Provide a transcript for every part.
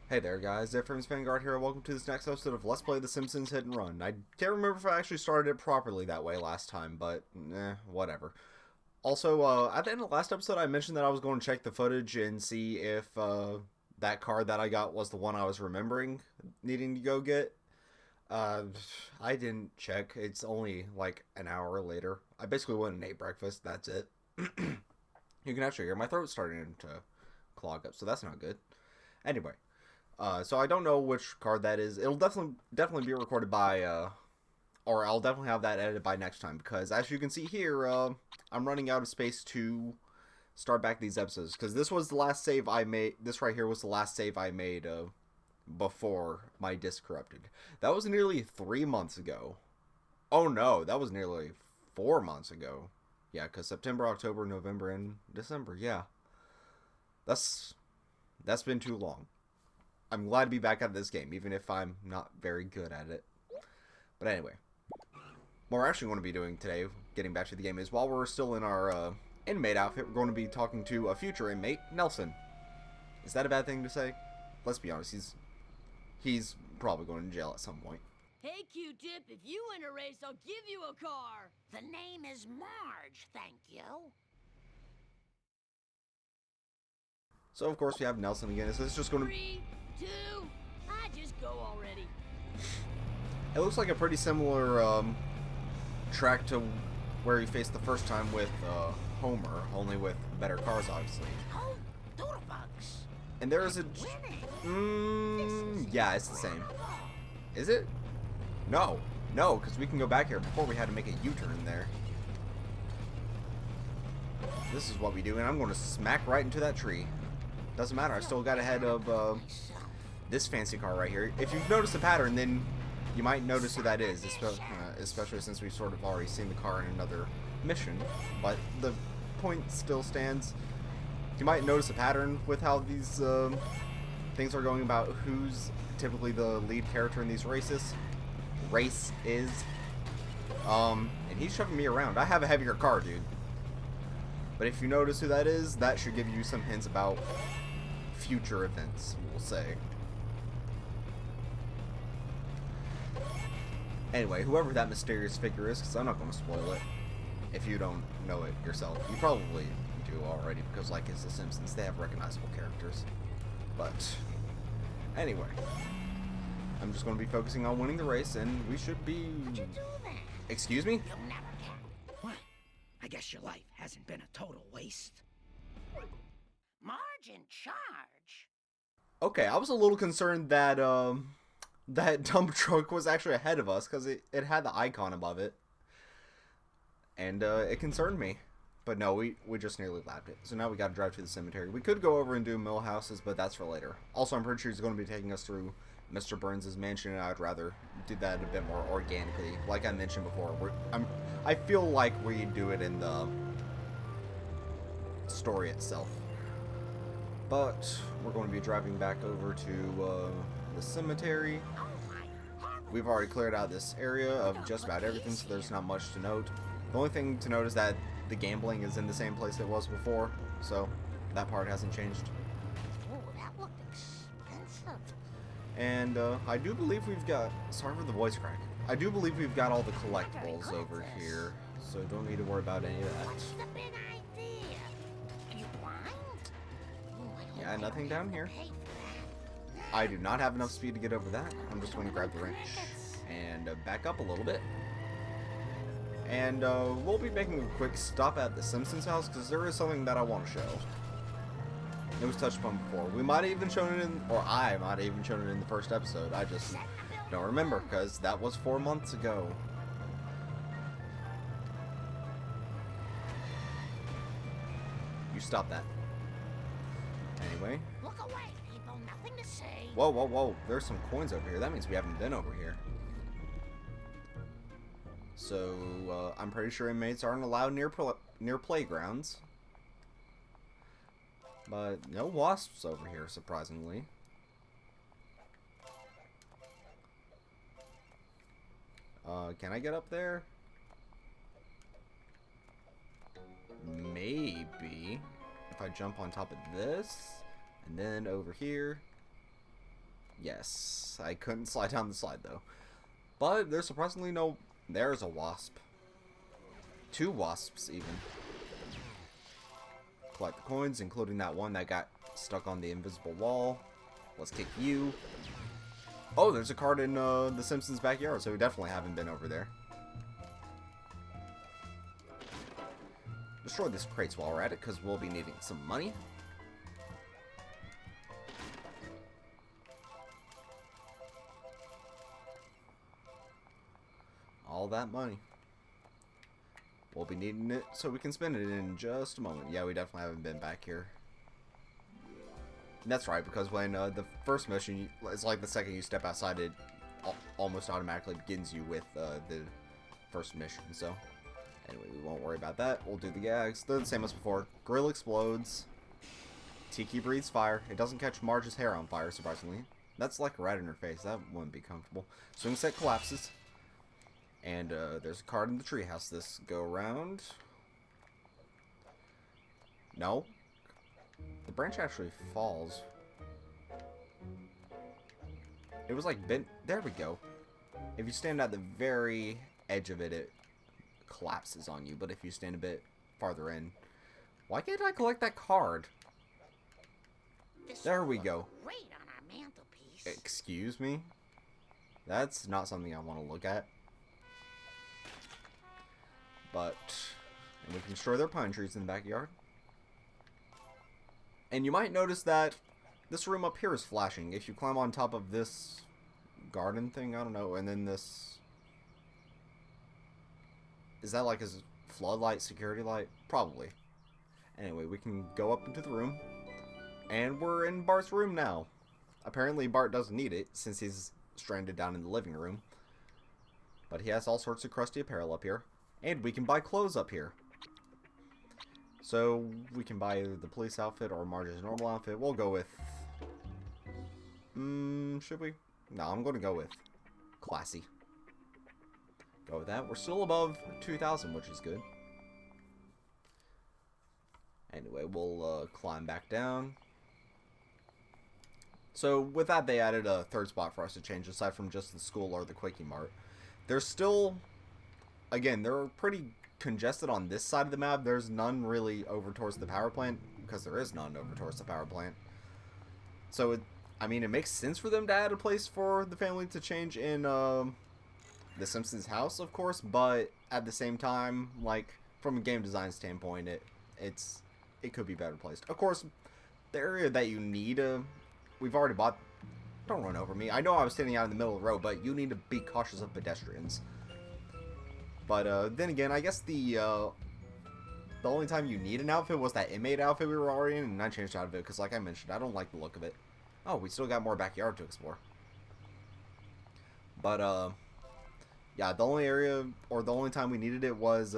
Hey there guys, Ephraim's Vanguard here, and welcome to this next episode of Let's Play The Simpsons Hit and Run. I can't remember if I actually started it properly that way last time, but whatever. Also, at the end of the last episode I mentioned that I was going to check the footage and see if that card that I got was the one I was remembering needing to go get. Uh, I didn't check. It's only like an hour later. I basically went and ate breakfast, that's it. You can actually hear my throat starting to clog up, so that's not good. Anyway. So I don't know which card that is. It'll definitely be recorded by, or I'll definitely have that edited by next time, because as you can see here, I'm running out of space to start back these episodes, because this was the last save I made. This right here was the last save I made before my disk corrupted. That was nearly 3 months ago. Oh no, that was nearly 4 months ago. Yeah, because September, October, November, and December. Yeah, that's been too long. I'm glad to be back at this game, even if I'm not very good at it. But anyway, what we're actually going to be doing today, getting back to the game, is while we're still in our inmate outfit, we're going to be talking to a future inmate, Nelson. Is that a bad thing to say? Let's be honest, he's probably going to jail at some point. Hey, Q-Tip, if you win a race, I'll give you a car. The name is Marge, thank you. So of course we have Nelson again. So it's just going to... 3, 2, I just go already. It looks like a pretty similar track to where he faced the first time with Homer, only with better cars, obviously. Oh, doodlebugs. And there is a... yeah, it's the same. Is it? No, because we can go back here. Before we had to make a U-turn there. This is what we do, and I'm going to smack right into that tree. Doesn't matter, I still got ahead of this fancy car right here. If you've noticed the pattern, then you might notice who that is, especially since we've sort of already seen the car in another mission. But the point still stands. You might notice a pattern with how these things are going about who's typically the lead character in these races. Race is. And he's shoving me around. I have a heavier car, dude. But if you notice who that is, that should give you some hints about future events, we'll say. Anyway, whoever that mysterious figure is, because I'm not going to spoil it if you don't know it yourself. You probably do already, because like it's The Simpsons, they have recognizable characters. But anyway, I'm just going to be focusing on winning the race, and we should be... How'd you do that? Excuse me? You'll never get. What? I guess your life hasn't been a total waste. Marge in charge? Okay, I was a little concerned that that dump truck was actually ahead of us, because it had the icon above it. And it concerned me. But no, we just nearly lapped it. So now we gotta drive to the cemetery. We could go over and do mill houses, but that's for later. Also, I'm pretty sure he's going to be taking us through Mr. Burns' mansion, and I'd rather do that a bit more organically. Like I mentioned before, I feel like we do it in the story itself. But we're going to be driving back over to the cemetery. We've already cleared out this area of just about everything, so there's not much to note. The only thing to note is that the gambling is in the same place it was before, so that part hasn't changed. Oh, that looked expensive. And I do believe we've got... Sorry for the voice crack. I do believe we've got all the collectibles over here, so don't need to worry about any of that. What's the big idea? Are you blind? Oh, Yeah, nothing down here. pay for that. I do not have enough speed to get over that. I'm just going to grab the wrench and back up a little bit. And we'll be making a quick stop at the Simpsons house, because there is something that I want to show. It was touched upon before. We might have even shown it in, or I might have even shown it in the first episode. I just don't remember, because that was 4 months ago. You stop that. Anyway. Look away, people. Nothing to say. Whoa, whoa, whoa. There's some coins over here. That means we haven't been over here. So, I'm pretty sure inmates aren't allowed near playgrounds. But no wasps over here, surprisingly. Can I get up there? Maybe. If I jump on top of this, and then over here. Yes, I couldn't slide down the slide though. But there's surprisingly no... There's a wasp. 2 wasps even. Collect the coins, including that one that got stuck on the invisible wall. Let's kick you. Oh, there's a card in the Simpsons' backyard, so we definitely haven't been over there. Destroy this crates while we're at it, because we'll be needing some money. All that money. We'll be needing it, so we can spend it in just a moment. Yeah, we definitely haven't been back here. And that's right, because when the first mission, it's like the second you step outside, it almost automatically begins you with the first mission. So, anyway, we won't worry about that. We'll do the gags. They're the same as before. Grill explodes. Tiki breathes fire. It doesn't catch Marge's hair on fire, surprisingly. That's like right in her face. That wouldn't be comfortable. Swing set collapses. And there's a card in the treehouse this go around. No. The branch actually falls. It was like bent. There we go. If you stand at the very edge of it, it collapses on you. But if you stand a bit farther in... Why can't I collect that card? There we go. Great on our mantelpiece. Excuse me? That's not something I want to look at. But, and we can destroy their pine trees in the backyard. And you might notice that this room up here is flashing. If you climb on top of this garden thing, I don't know, and then this... Is that like his floodlight, security light? Probably. Anyway, we can go up into the room. And we're in Bart's room now. Apparently Bart doesn't need it, since he's stranded down in the living room. But he has all sorts of crusty apparel up here. And we can buy clothes up here. So, we can buy either the police outfit or Marge's normal outfit. We'll go with... should we? No, I'm going to go with classy. Go with that. We're still above 2,000, which is good. Anyway, we'll climb back down. So, with that, they added a third spot for us to change, aside from just the school or the Quickie Mart. There's still... Again, they're pretty congested on this side of the map. There's none really over towards the power plant, because there is none over towards the power plant. So, I mean, it makes sense for them to add a place for the family to change in the Simpsons house, of course, but at the same time, like, from a game design standpoint, it could be better placed. Of course, the area that you need, we've already bought... Don't run over me. I know I was standing out in the middle of the road, but you need to be cautious of pedestrians. But then again, I guess the only time you need an outfit was that inmate outfit we were already in, and I changed out of it because, like I mentioned, I don't like the look of it. Oh, we still got more backyard to explore. But, yeah, the only area, or the only time we needed it was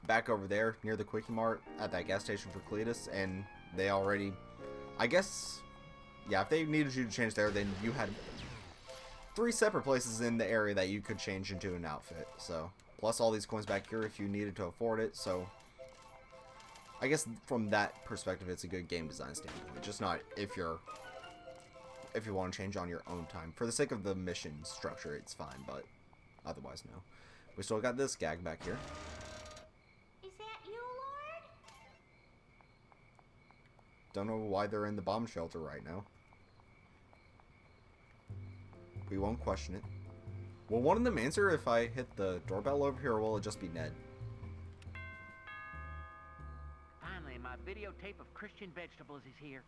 back over there near the Quickie Mart at that gas station for Cletus, and they already, I guess, yeah, if they needed you to change there, then you had 3 separate places in the area that you could change into an outfit. So, plus all these coins back here if you needed to afford it. So, I guess from that perspective, it's a good game design standpoint. Just not if you want to change on your own time. For the sake of the mission structure, it's fine, but otherwise, no. We still got this gag back here. Is that you, Lord? Don't know why they're in the bomb shelter right now. We won't question it. Will one of them answer if I hit the doorbell over here, or will it just be Ned? Finally, my videotape of Christian vegetables is here.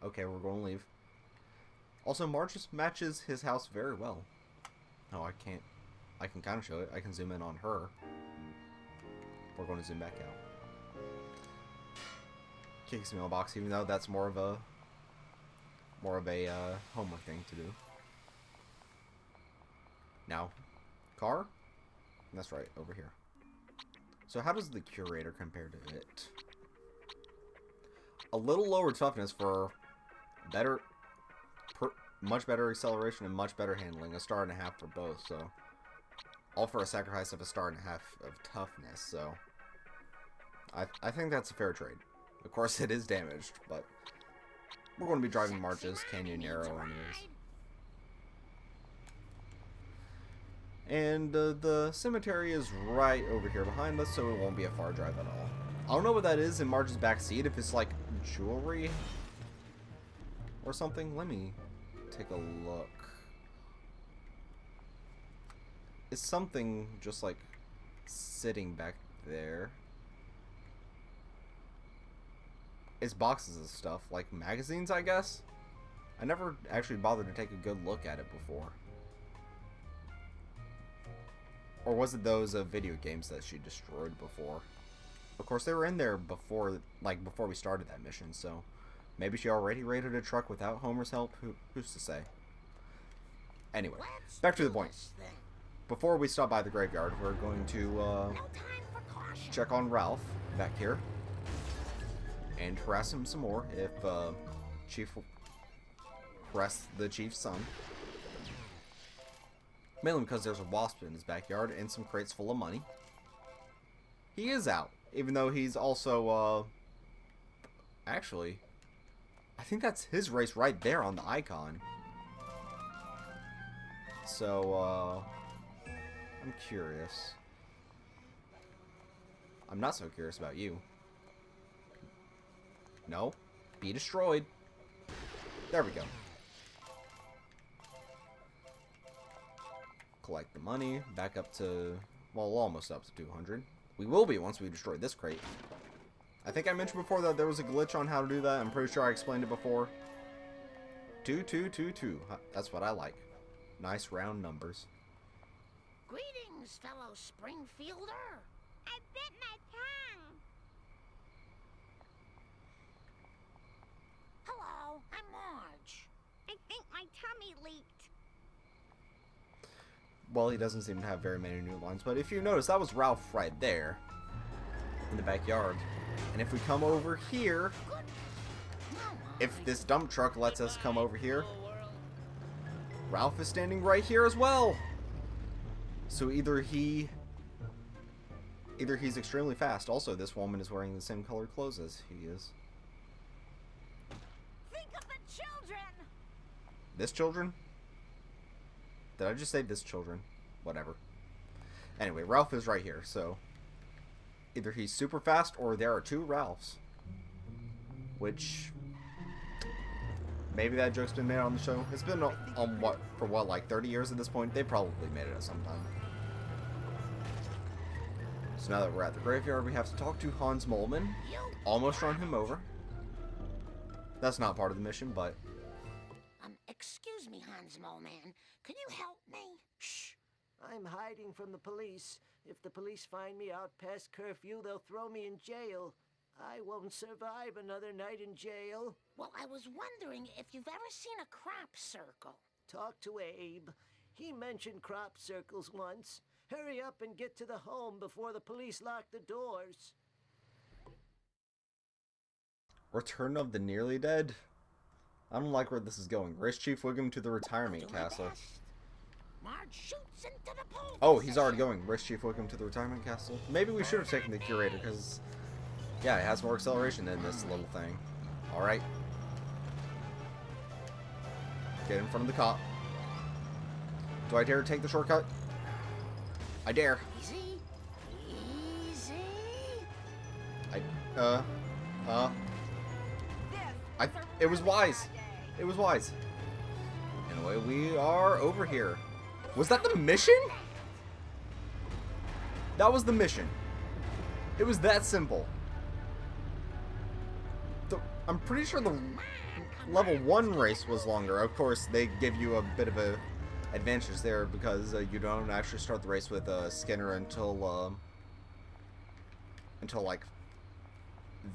Okay, we're going to leave. Also, Marge just matches his house very well. Oh, I can't. I can kind of show it. I can zoom in on her. We're going to zoom back out. Kicks mailbox, even though that's more of a homework thing to do. Now, car? That's right, over here. So how does the curator compare to it? A little lower toughness for much better acceleration and much better handling. 1.5 stars for both, so all for a sacrifice of 1.5 stars of toughness. So I think that's a fair trade. Of course, it is damaged, but We're going to be driving March's Canyon Arrow anyways. And the cemetery is right over here behind us, so it won't be a far drive at all. I don't know what that is in Marge's back seat, if it's like jewelry or something. Let me take a look. It's something just like sitting back there. It's boxes of stuff, like magazines, I guess? I never actually bothered to take a good look at it before. Or was it those video games that she destroyed before? Of course, they were in there before we started that mission, so maybe she already raided a truck without Homer's help. Who's to say? Anyway, back to the point. Before we stop by the graveyard, we're going to check on Ralph back here and harass him some more if Chief harass the Chief's son. Mainly because there's a wasp in his backyard and some crates full of money. He is out, even though he's also, actually, I think that's his race right there on the icon. So, I'm curious. I'm not so curious about you. No. Be destroyed. There we go. Collect the money. Back up to, well, almost up to 200. We will be once we destroy this crate. I think I mentioned before that there was a glitch on how to do that. I'm pretty sure I explained it before. 2222. That's what I like. Nice round numbers. Greetings, fellow Springfielder. I bit my tongue. Hello, I'm Marge. I think my tummy leaked. Well, he doesn't seem to have very many new lines, but if you notice, that was Ralph right there in the backyard. And if we come over here, if this dump truck lets us come over here, Ralph is standing right here as well. So either he's extremely fast. Also, this woman is wearing the same colored clothes as he is. Think of the children. This children? Did I just say this children? Whatever. Anyway, Ralph is right here, so either he's super fast or there are two Ralphs. Which, maybe that joke's been made on the show. It's been on what, like 30 years at this point? They probably made it at some time. So now that we're at the graveyard, we have to talk to Hans Moleman. Almost run him over. That's not part of the mission, but... Excuse me, Hans Moleman. Can you help me? Shh. I'm hiding from the police. If the police find me out past curfew, they'll throw me in jail. I won't survive another night in jail. Well, I was wondering if you've ever seen a crop circle. Talk to Abe. He mentioned crop circles once. Hurry up and get to the home before the police lock the doors. Return of the Nearly Dead? I don't like where this is going. Race Chief Wiggum to the retirement castle. Marge shoots into the pole. Oh, he's already going. Race Chief Wiggum to the retirement castle. Maybe we should have taken the curator, because, yeah, it has more acceleration than this little thing. Alright. Get in front of the cop. Do I dare take the shortcut? I dare. Easy. Easy. It was wise. It was wise. Anyway, we are over here. Was that the mission? That was the mission. It was that simple. I'm pretty sure the level 1 race was longer. Of course, they give you a bit of a advantage there because you don't actually start the race with Skinner until like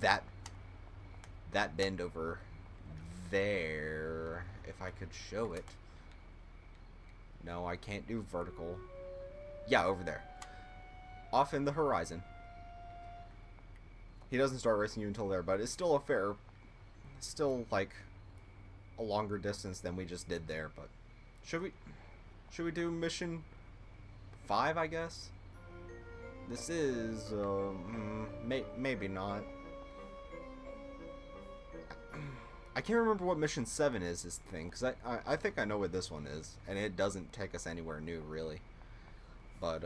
that bend over there. If I could show it. No, I can't do vertical. Yeah, over there. Off in the horizon. He doesn't start racing you until there, but it's still still like a longer distance than we just did there. But should we do mission 5, I guess? This is maybe not. can't remember what mission 7 is this thing, because I think I know what this one is, and it doesn't take us anywhere new, really. But,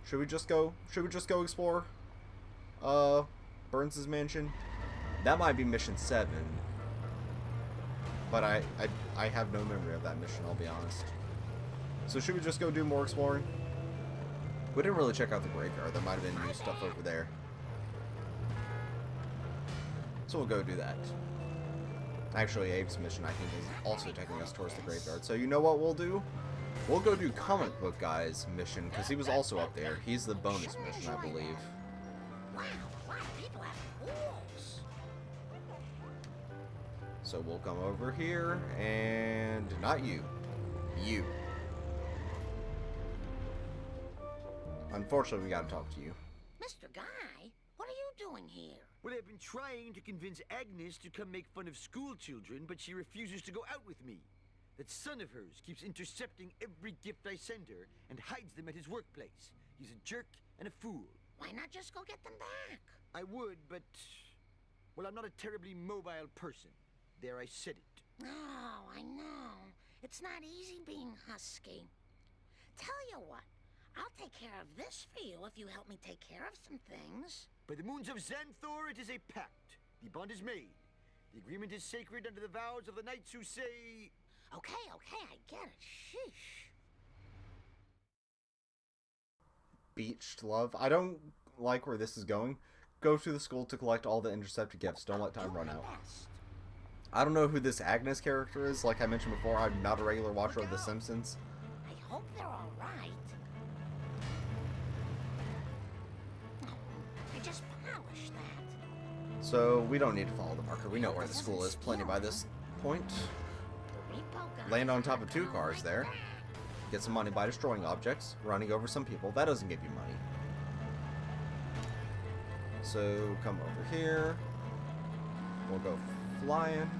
should we just go explore, Burns' mansion? That might be mission 7. But I have no memory of that mission, I'll be honest. So should we just go do more exploring? We didn't really check out the graveyard. There might have been new stuff over there. So we'll go do that. Actually, Abe's mission, I think, is also taking us towards the graveyard. So you know what we'll do? We'll go do Comic Book Guy's mission, because he was also up there. He's the bonus mission, I believe. Wow, a lot of people have pools. So we'll come over here, and not you. You. Unfortunately, we gotta talk to you. Mr. Guy, what are you doing here? Well, I've been trying to convince Agnes to come make fun of school children, but she refuses to go out with me. That son of hers keeps intercepting every gift I send her and hides them at his workplace. He's a jerk and a fool. Why not just go get them back? I would, but... well, I'm not a terribly mobile person. There, I said it. Oh, I know. It's not easy being husky. Tell you what, I'll take care of this for you if you help me take care of some things. By the moons of Xanthor, it is a pact. The bond is made. The agreement is sacred under the vows of the knights who say... Okay, I get it. Sheesh. Beached love. I don't like where this is going. Go to the school to collect all the intercepted gifts. Don't let time run out. I don't know who this Agnes character is. Like I mentioned before, I'm not a regular watcher of The Simpsons. I hope they're all right. I just polished that. So we don't need to follow the marker. We know where the school is plenty by this point. Land on top of 2 cars there. Get some money by destroying objects, running over some people. That doesn't give you money. So come over here. We'll go flying.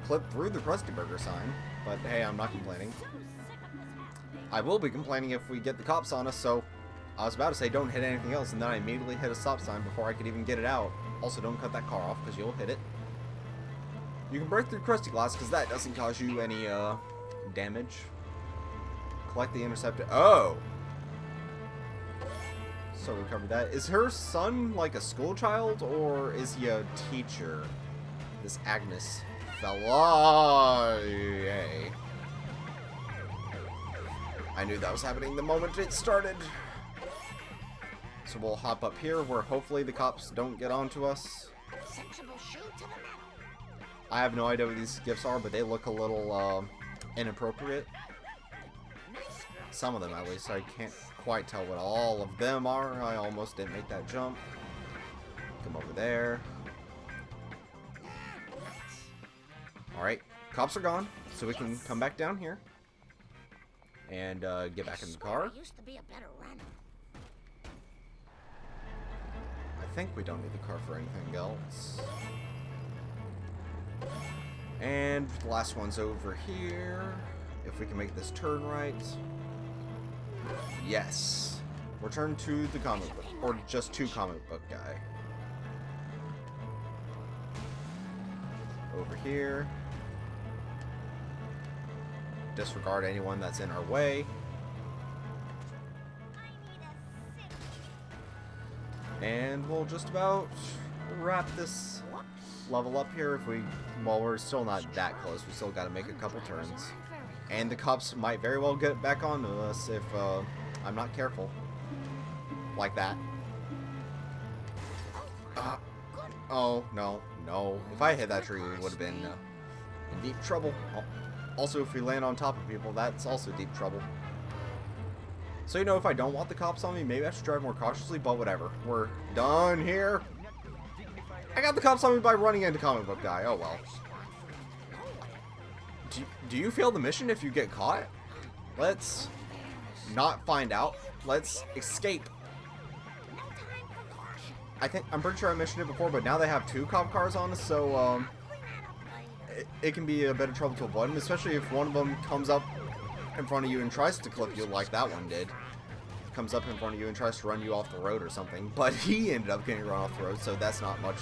Clip through the Krusty Burger sign. But hey, I'm not complaining. I will be complaining if we get the cops on us, so I was about to say don't hit anything else, and then I immediately hit a stop sign before I could even get it out. Also, don't cut that car off, because you'll hit it. You can break through Krusty glass, because that doesn't cause you any, damage. Collect the intercepted... Oh! So we covered that. Is her son, like, a school child, or is he a teacher? This Agnes fella... Yay. I knew that was happening the moment it started. So we'll hop up here, where hopefully the cops don't get onto us. Sensible shoe to the metal. I have no idea what these gifts are, but they look a little inappropriate. Some of them, at least. I can't quite tell what all of them are. I almost didn't make that jump. Come over there. Alright, cops are gone, so we can come back down here. And get back in the car. I used to be a better runner. I think we don't need the car for anything else. And the last one's over here. If we can make this turn right. Yes. Return to the comic book. Or just to Comic Book Guy. Over here. Disregard anyone that's in our way. And we'll just about wrap this level up here. If we, well, we're still not that close. We still got to make a couple turns. And the cops might very well get back onto us if I'm not careful. Like that. Oh, no, no. If I hit that tree, we would have been in deep trouble. Also, if we land on top of people, that's also deep trouble. So, you know, if I don't want the cops on me, maybe I should drive more cautiously, but whatever. We're done here. I got the cops on me by running into Comic Book Guy. Oh, well. Do you fail the mission if you get caught? Let's not find out. Let's escape. I'm pretty sure I mentioned it before, but now they have 2 cop cars on us, so, it can be a bit of trouble to avoid them, especially if one of them comes up in front of you and tries to clip you like that one did. Comes up in front of you and tries to run you off the road or something, but he ended up getting run off the road, so that's not much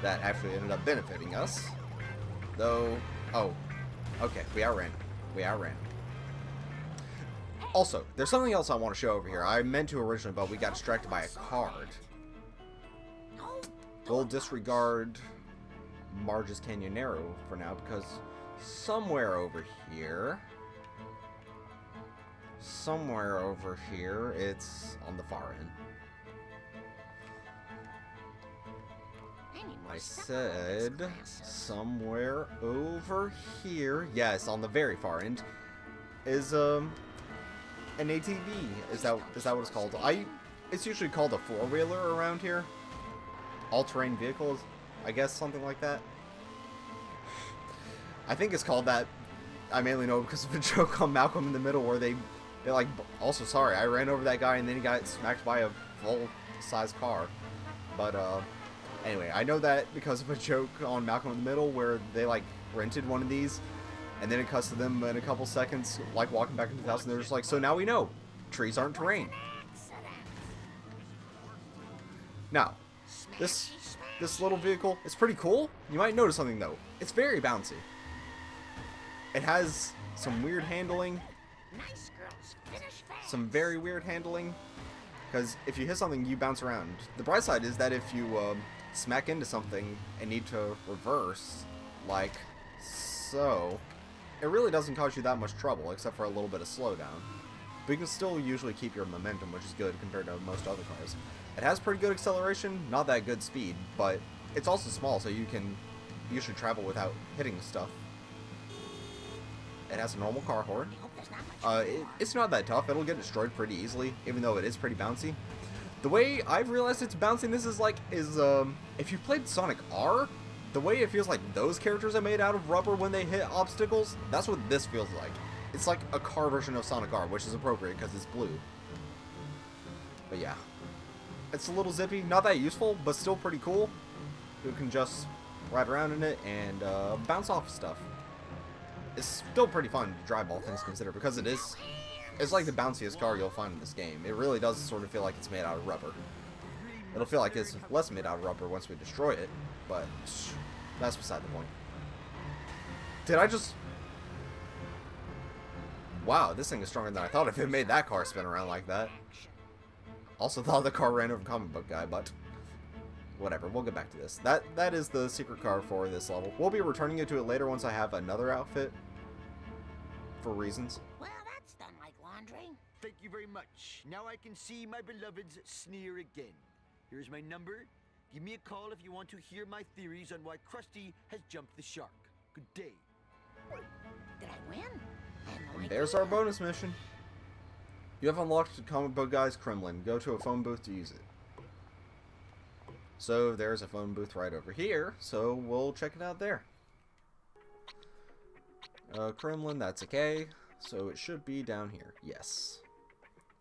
that actually ended up benefiting us. Though, oh, okay, we outran. We outran. Also, there's something else I want to show over here. I meant to originally, but we got distracted by a card. We'll disregard Marge's Canyonero for now, because somewhere over here, it's on the far end. I said somewhere over here, yes, on the very far end, is an ATV. Is that what it's called? It's usually called a four-wheeler around here. All-terrain vehicles, I guess, something like that. I think it's called that. I mainly know because of a joke on Malcolm in the Middle where they like, also sorry, I ran over that guy and then he got smacked by a full-size car. But anyway, I know that because of a joke on Malcolm in the Middle where they like rented one of these and then it cuts to them in a couple seconds like walking back into the house and they're just like, so now we know trees aren't terrain. Now, this little vehicle is pretty cool. You might notice something though. It's very bouncy. It has some weird handling. Some very weird handling. Because if you hit something, you bounce around. The bright side is that if you smack into something and need to reverse, like so, it really doesn't cause you that much trouble, except for a little bit of slowdown. But you can still usually keep your momentum, which is good compared to most other cars. It has pretty good acceleration, not that good speed, but it's also small, so you can usually travel without hitting stuff. It has a normal car horn. It's not that tough. It'll get destroyed pretty easily, even though it is pretty bouncy. The way I've realized it's bouncing this is if you've played Sonic R, the way it feels like those characters are made out of rubber when they hit obstacles, that's what this feels like. It's like a car version of Sonic R, which is appropriate because it's blue. But yeah. It's a little zippy, not that useful, but still pretty cool. You can just ride around in it and bounce off stuff. It's still pretty fun to drive, all things considered, because it's like the bounciest car you'll find in this game. It really does sort of feel like it's made out of rubber. It'll feel like it's less made out of rubber once we destroy it, but that's beside the point. Did I just... Wow, this thing is stronger than I thought if it made that car spin around like that. Also thought the car ran over comic book guy, but whatever, we'll get back to this. That is the secret car for this level. We'll be returning it to it later once I have another outfit for reasons. Well, that's done like laundry. Thank you very much. Now I can see my beloved's sneer again. Here's my number. Give me a call if you want to hear my theories on why Krusty has jumped the shark. Good day. Did I win? I had no And idea. there's our bonus mission. You have unlocked Comic Book Guy's Kremlin. Go to a phone booth to use it. So there's a phone booth right over here, so we'll check it out there. Kremlin, that's okay. So it should be down here. Yes.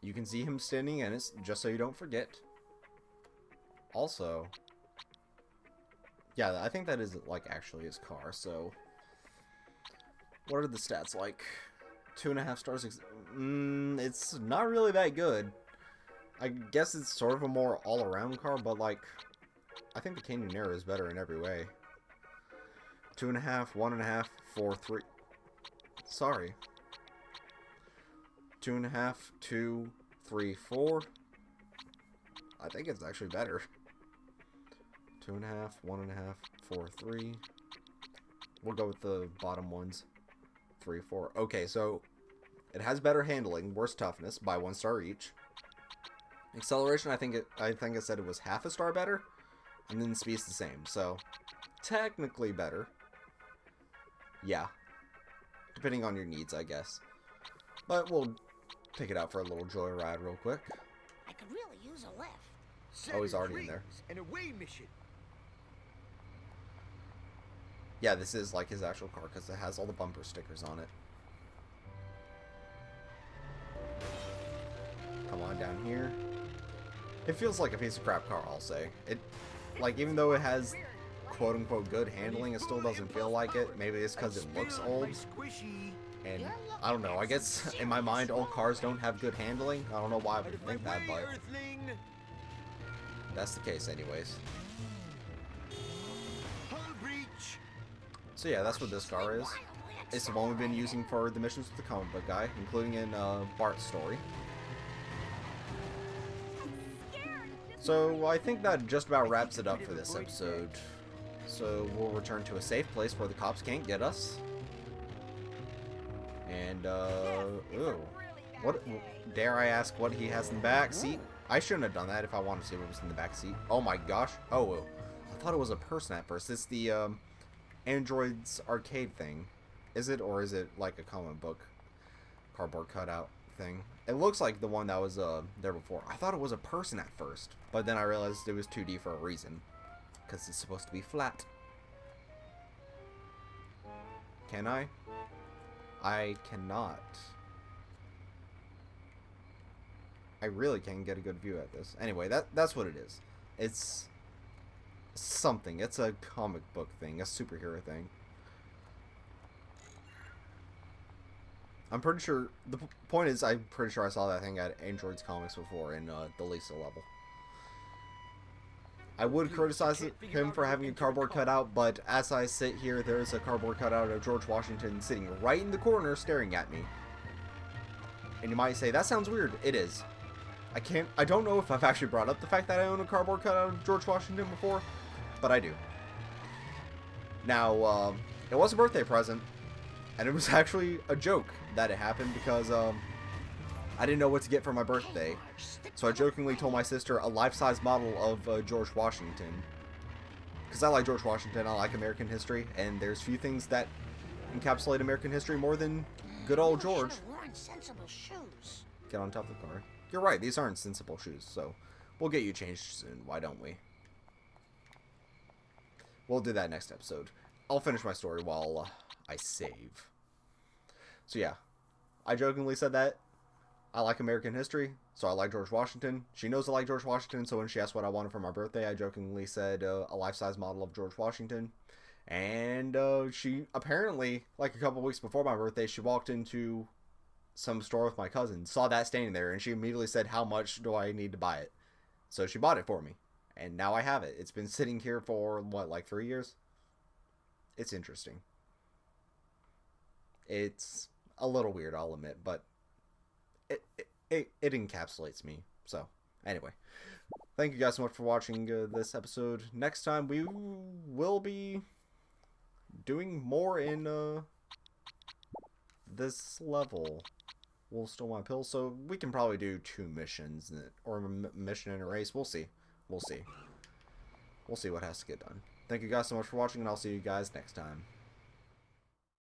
You can see him standing in it, just so you don't forget. Also, yeah, I think that is like actually his car, so what are the stats like? 2.5 stars. It's not really that good. I guess it's sort of a more all-around car, but like, I think the Canyonero is better in every way. 2.5, 1.5, 4, 3. Sorry. 2.5, 2, 3, 4. I think it's actually better. 2.5, 1.5, 4, 3. We'll go with the bottom ones. 3, 4. Okay, so it has better handling, worse toughness by 1 star each. Acceleration, I think I said it was half a star better, and then speed's the same. So technically better. Yeah, depending on your needs, I guess. But we'll take it out for a little joyride real quick. I could really use a lift. Oh, he's already in there. An away mission. Yeah, this is like his actual car because it has all the bumper stickers on it. Come on down here. It feels like a piece of crap car, I'll say. It, like, even though it has quote-unquote good handling, it still doesn't feel like it. Maybe it's because it looks old. And, I don't know, I guess in my mind, old cars don't have good handling. I don't know why I would think that, but that's the case anyways. So yeah, that's what this car is. It's the one we've been using for the missions with the comic book guy, including in Bart's story. So I think that just about wraps it up for this episode. So we'll return to a safe place where the cops can't get us. And ooh, what? Dare I ask what he has in the back seat? I shouldn't have done that if I wanted to see what was in the back seat. Oh my gosh! Oh, I thought it was a person at first. It's the Android's arcade thing. Is it, or is it like a comic book cardboard cutout thing? It looks like the one that was there before. I thought it was a person at first, but then I realized it was 2D for a reason, because it's supposed to be flat. Can I? I cannot. I really can't get a good view at this. Anyway, that's what it is. It's something. It's a comic book thing, a superhero thing. I'm pretty sure, the point is, I'm pretty sure I saw that thing at Android's Comics before in the Lisa level. I would criticize him for having a cardboard cutout, but as I sit here, there's a cardboard cutout of George Washington sitting right in the corner staring at me. And you might say, that sounds weird. It is. I don't know if I've actually brought up the fact that I own a cardboard cutout of George Washington before, but I do. Now, it was a birthday present, and it was actually a joke that it happened because, I didn't know what to get for my birthday. So I jokingly told my sister a life-size model of George Washington. Because I like George Washington, I like American history, and there's few things that encapsulate American history more than good old George. Sensible shoes. Get on top of the car. You're right, these aren't sensible shoes, so we'll get you changed soon, why don't we? We'll do that next episode. I'll finish my story while I save. So yeah, I jokingly said that I like American history, so I like George Washington. She knows I like George Washington, so when she asked what I wanted for my birthday, I jokingly said a life-size model of George Washington. And she apparently, like a couple weeks before my birthday, she walked into some store with my cousin, saw that standing there, and she immediately said, how much do I need to buy it? So she bought it for me, and now I have it. It's been sitting here for, what, like 3 years? It's interesting. It's a little weird, I'll admit, but it encapsulates me. So, anyway. Thank you guys so much for watching this episode. Next time, we will be doing more in this level. We'll steal my pills, so we can probably do 2 missions, or a mission and a race. We'll see. We'll see. We'll see what has to get done. Thank you guys so much for watching, and I'll see you guys next time.